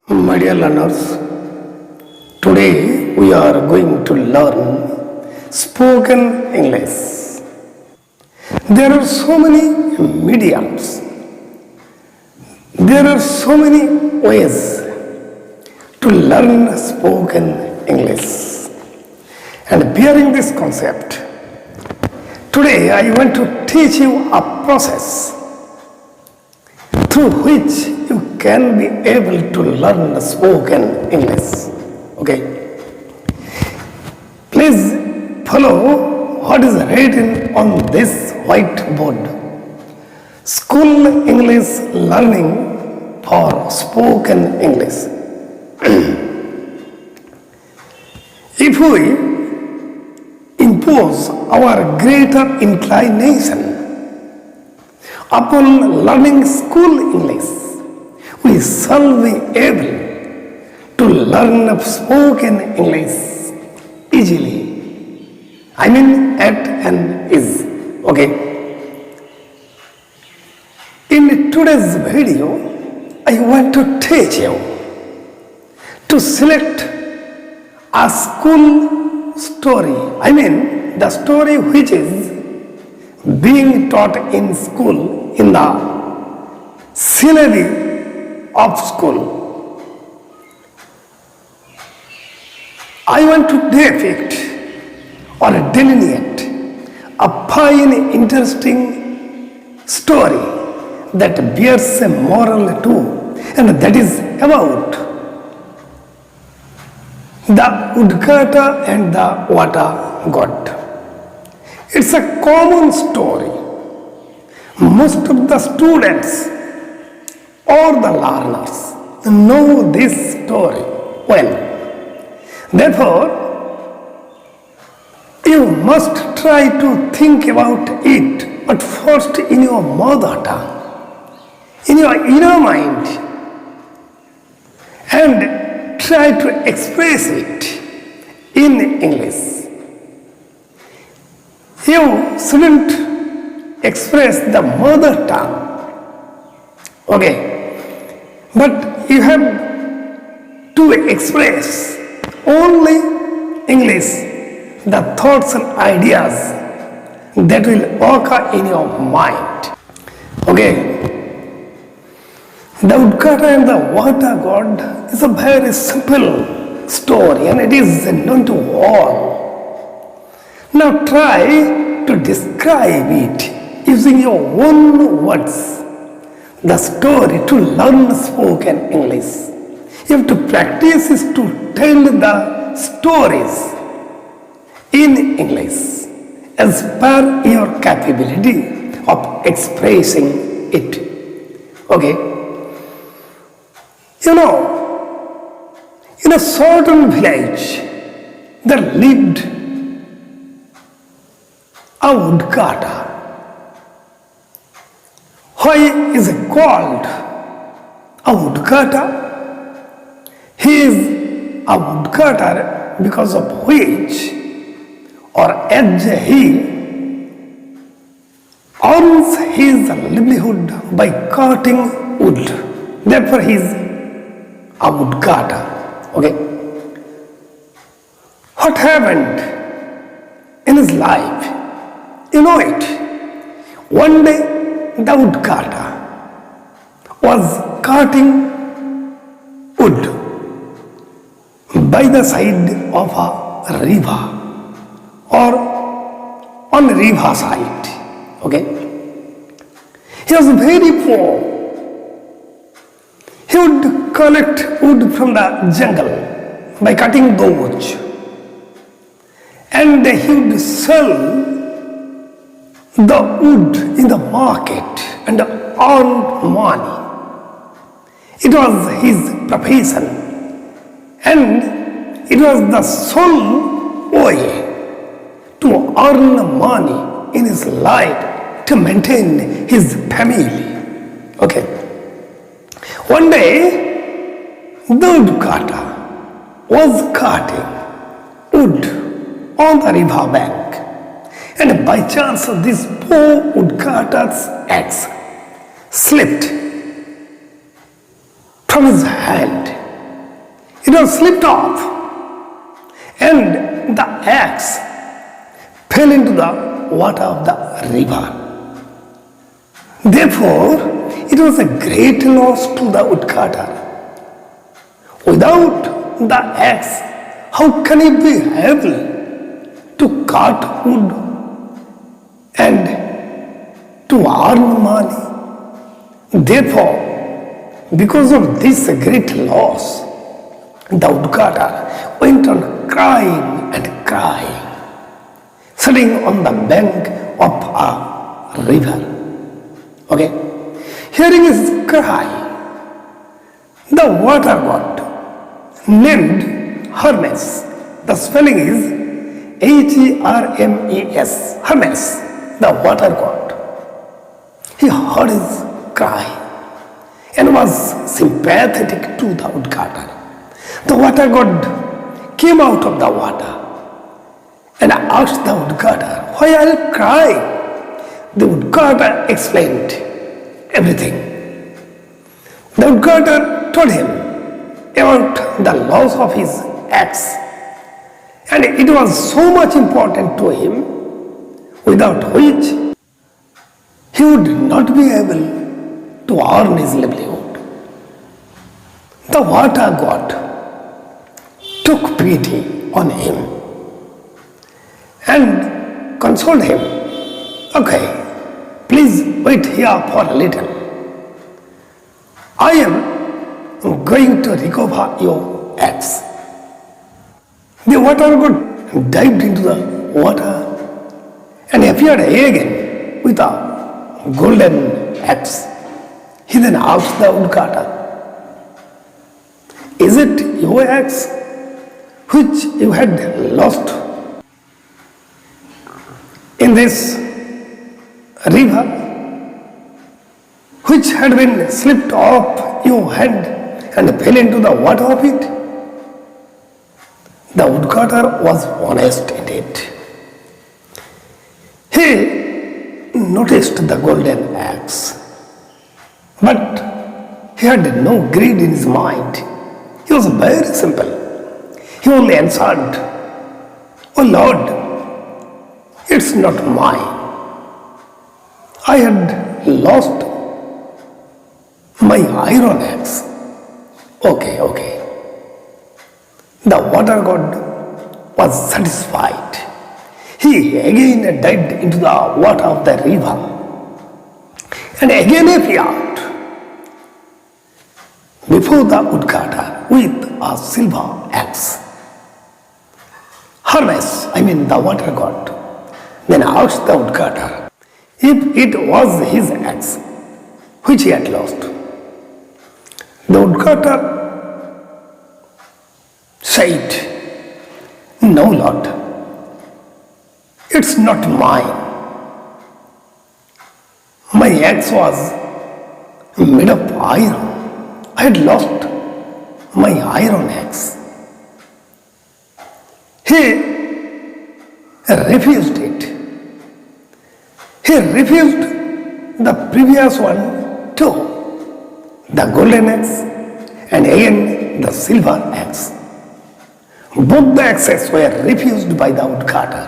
My dear learners, today we are going to learn spoken English. There are so many mediums, there are so many ways to learn spoken English. And bearing this concept, today I want to teach you a process through which you can be able to learn spoken English. Okay? Please follow what is written on this whiteboard. School English learning for spoken English. If we impose our greater inclination upon learning school English, we shall be able to learn spoken English easily. I mean at an ease. Okay. In today's video, I want to teach you to select a school story. I mean the story which is being taught in school, in the syllabus of school. I want to depict or delineate a fine, interesting story that bears a moral too, and that is about the woodcutter and the water god. It's a common story. Most of the students or the learners know this story well. Therefore, you must try to think about it, but first in your mother tongue, in your inner mind, and try to express it in English. You shouldn't express the mother tongue, okay, but you have to express only English, the thoughts and ideas that will occur in your mind, okay. The woodcutter and the water god is a very simple story and it is known to all. Now try to describe it using your own words, the story to learn spoken English. You have to practice is to tell the stories in English as per your capability of expressing it. Okay? You know, in a certain village there lived a woodcutter. Why is he called a woodcutter? He is a woodcutter because of which, or as he earns his livelihood by cutting wood. Therefore he is a woodcutter. Okay? What happened in his life? You know it. One day the woodcutter was cutting wood by the side of a river or on the river side. Okay? He was very poor. He would collect wood from the jungle by cutting those, and he would sell the wood in the market and earn money. It was his profession, and it was the sole way to earn money in his life to maintain his family. Okay. One day, the woodcutter was cutting wood on the river bank. And by chance, this poor woodcutter's axe slipped from his hand it was slipped off, and the axe fell into the water of the river. Therefore, it was a great loss to the woodcutter. Without the axe, how can he be able to cut wood and to earn money? Therefore, because of this great loss, the woodcutter went on crying and crying, sitting on the bank of a river. Okay? Hearing his cry, the water god named Hermes, the spelling is Hermes, Hermes, the water god. He heard his cry and was sympathetic to the woodcutter. The water god came out of the water and asked the woodcutter, "Why are you crying?" The woodcutter explained everything. The woodcutter told him about the loss of his axe, and it was so much important to him, without which he would not be able to earn his livelihood. The water god took pity on him and consoled him. "Okay, please wait here for a little. I am going to recover your axe." The water god dived into the water and appeared again with a golden axe. He then asked the woodcutter, "Is it your axe which you had lost in this river, which had been slipped off your hand and fell into the water of it?" The woodcutter was honest indeed. He noticed the golden axe, but he had no greed in his mind. He was very simple. He only answered, "Oh Lord, it's not mine. I had lost my iron axe." Okay. The water god was satisfied. He again dived into the water of the river and again appeared before the woodcutter with a silver axe. Hermes, the water god, then asked the woodcutter if it was his axe which he had lost. The woodcutter said, "No, Lord, it's not mine. My axe was made of iron. I had lost my iron axe." He refused it. He refused the previous one too, the golden axe and again the silver axe. Both the axes were refused by the woodcutter,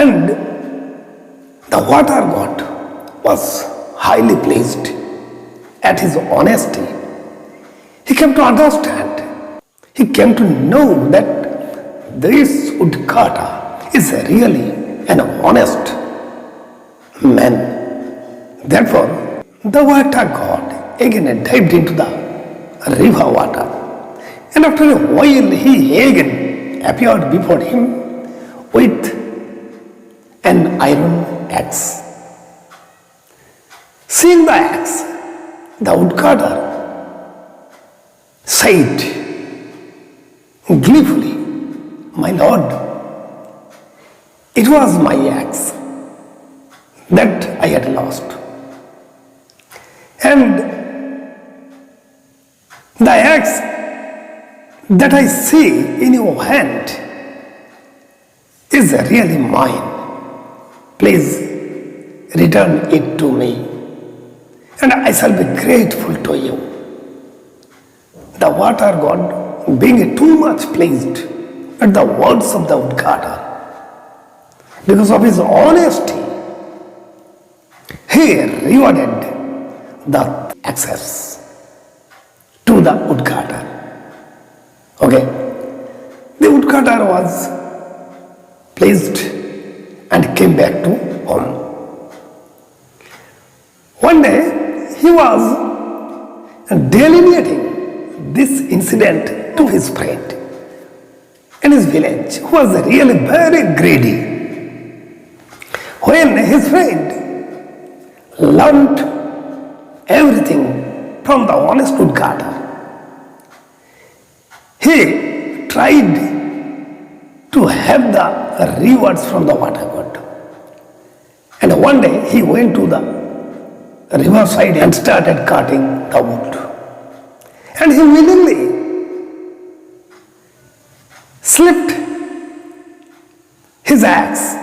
and the water god was highly pleased at his honesty. He came to understand, he came to know that this woodcutter is really an honest man. Therefore, the water god again dived into the river water, and after a while he again appeared before him with an iron axe. Seeing the axe, the woodcutter said gleefully, "My lord, it was my axe that I had lost, and the axe that I see in your hand is really mine. Please return it to me, and I shall be grateful to you." The water god, being too much pleased at the words of the woodcutter, because of his honesty, he rewarded the access to the woodcutter. Okay, the woodcutter was pleased and came back to home. One day he was delineating this incident to his friend in his village, who was really very greedy. When his friend learned everything from the honest woodcutter, he tried to have the rewards from the water god. And one day he went to the riverside and started cutting the wood. And he willingly slipped his axe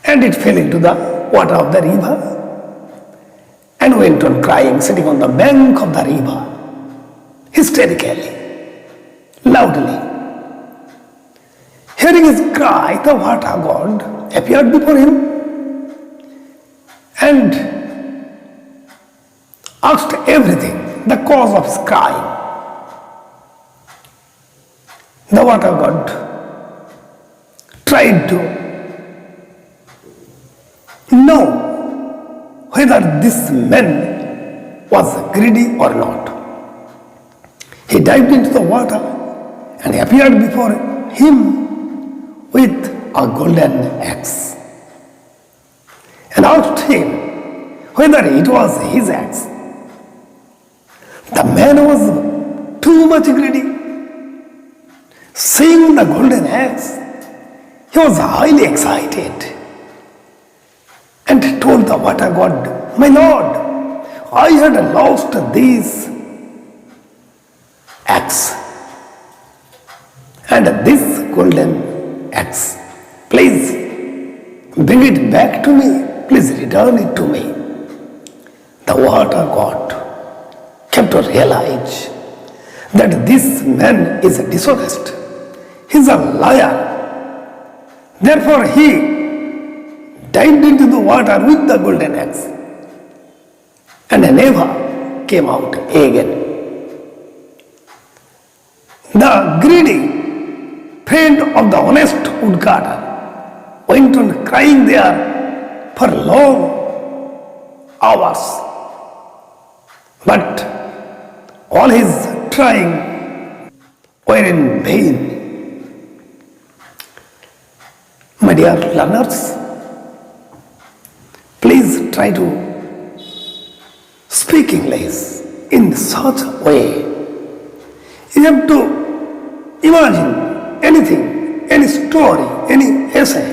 and it fell into the water of the river and went on crying, sitting on the bank of the river, hysterically, loudly. Hearing his cry, the water god appeared before him and asked everything, the cause of his crying. The water god tried to know whether this man was greedy or not. He dived into the water and appeared before him with a golden axe and asked him whether it was his axe. The man was too much greedy. Seeing the golden axe, he was highly excited and told the water god, "My lord, I had lost this axe and this golden axe. Please bring it back to me. Please return it to me." The water god came to realize that this man is dishonest. He is a liar. Therefore he dived into the water with the golden axe and never came out again. The greedy friend of the honest woodcutter went on crying there for long hours. But all his trying were in vain. My dear learners, please try to speak English in such a way. You have to imagine anything, any story, any essay,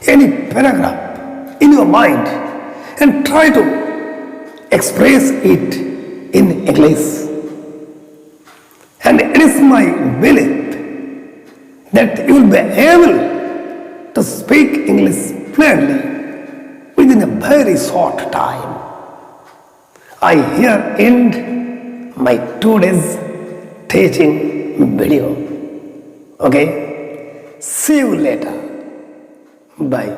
any paragraph in your mind and try to express it in English. And it is my belief that you will be able to speak English fluently within a very short time. I here end my 2 days teaching video. Okay? See you later. Bye.